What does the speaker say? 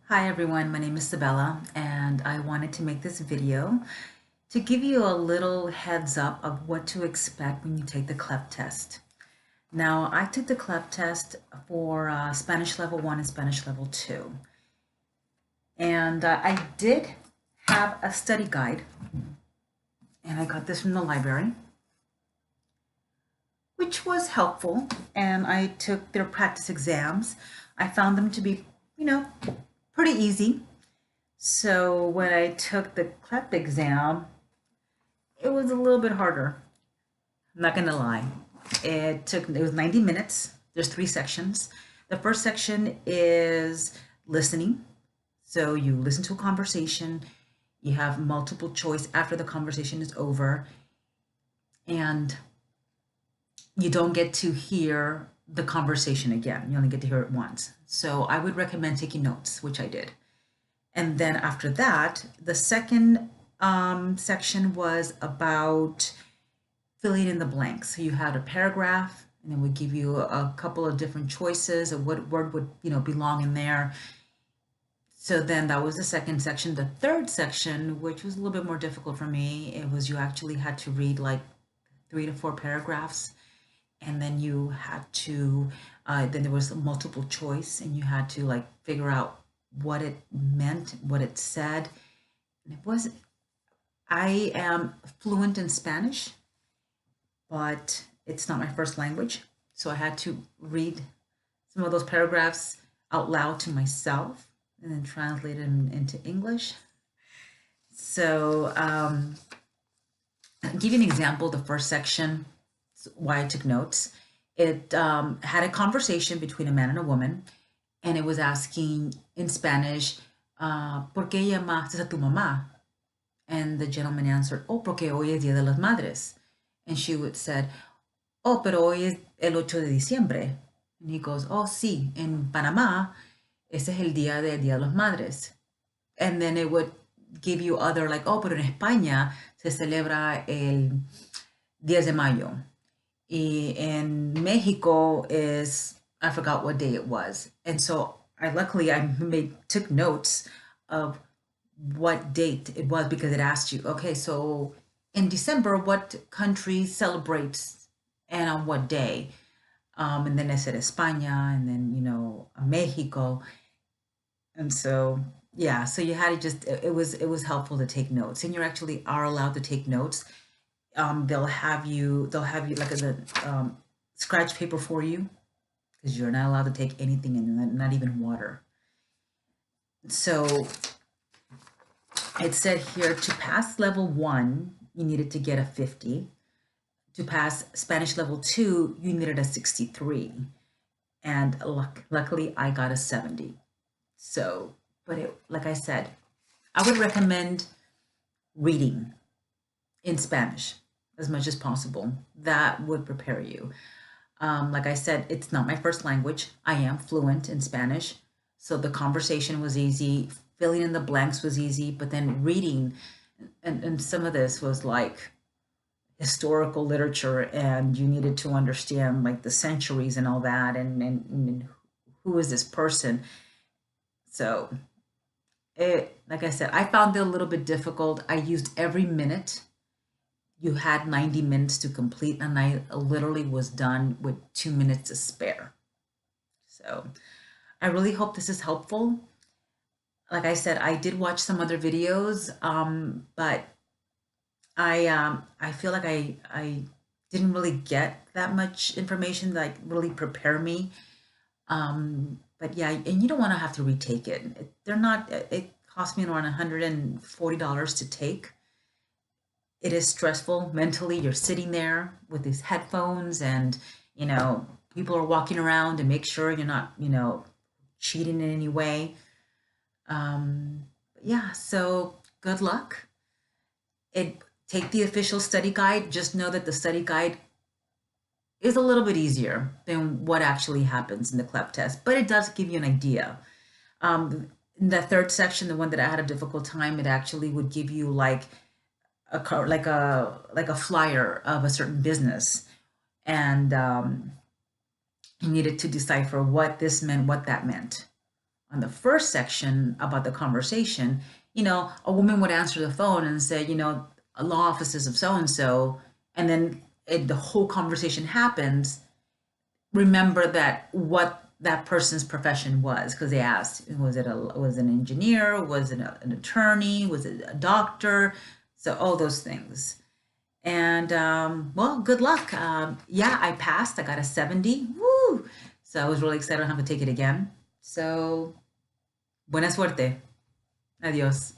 Hi everyone, my name is Sabella and I wanted to make this video to give you a little heads up of what to expect when you take the CLEP test. Now, I took the CLEP test for Spanish Level 1 and Spanish Level 2. And I did have a study guide, and I got this from the library, which was helpful. And I took their practice exams. I found them to be, pretty easy. So when I took the CLEP exam, it was a little bit harder. I'm not gonna lie. It was 90 minutes. There's three sections. The first section is listening. So you listen to a conversation, you have multiple choice after the conversation is over, and you don't get to hear the conversation again. You only get to hear it once. So I would recommend taking notes, which I did. And then after that, the second section was about filling in the blanks. So you had a paragraph, and it would give you a couple of different choices of what word would belong in there. So then that was the second section. The third section, which was a little bit more difficult for me, it was you actually had to read like 3 to 4 paragraphs, and then you had to then there was multiple choice, and you had to like figure out what it meant, what it said. And it was I am fluent in Spanish, but it's not my first language. So I had to read some of those paragraphs out loud to myself and then translate them into English. So I'll give you an example. The first section, why I took notes. It had a conversation between a man and a woman, and it was asking in Spanish, ¿por qué llamaste a tu mamá? And the gentleman answered, oh, porque hoy es Día de las Madres. And she would said, oh, pero hoy es el 8 de diciembre. And he goes, oh, sí, en Panamá, ese es el día de las Madres. And then it would give you other like, oh, pero en España se celebra el 10 de mayo. Y en Mexico is, I forgot what day it was. And so I took notes of what date it was, because it asked you, okay, so in December, what country celebrates and on what day? And then I said España, and then, Mexico. And so, yeah, so you had to it was helpful to take notes, and you actually are allowed to take notes. They'll have you like a scratch paper for you, because you're not allowed to take anything in, not even water. So it said here, to pass level 1, you needed to get a 50. To pass Spanish level 2, you needed a 63. And luckily, I got a 70. So, but like I said, I would recommend reading in Spanish as much as possible. That would prepare you. Like I said, it's not my first language. I am fluent in Spanish. So the conversation was easy. Filling in the blanks was easy, but then reading, and some of this was like historical literature, and you needed to understand like the centuries and all that, and who is this person. So like I said, I found it a little bit difficult. I used every minute. You had 90 minutes to complete, and I literally was done with 2 minutes to spare. So I really hope this is helpful. Like I said, I did watch some other videos, but I feel like I didn't really get that much information that like really prepare me. But yeah, and you don't want to have to retake it. It cost me around $140 to take. It is stressful mentally. You're sitting there with these headphones, and people are walking around to make sure you're not cheating in any way. Yeah, so good luck. Take the official study guide. Just know that the study guide is a little bit easier than what actually happens in the CLEP test, but it does give you an idea. In the third section, the one that I had a difficult time, it actually would give you like a flyer of a certain business, and you needed to decipher what this meant, what that meant on the first section about the conversation, a woman would answer the phone and say, law offices of so and so, and then the whole conversation happens. Remember that what that person's profession was, because they asked, was it an engineer, was it an attorney, was it a doctor, so all those things. And well, good luck. Yeah, I passed. I got a 70. Woo! So I was really excited to have to take it again. So, buena suerte. Adios.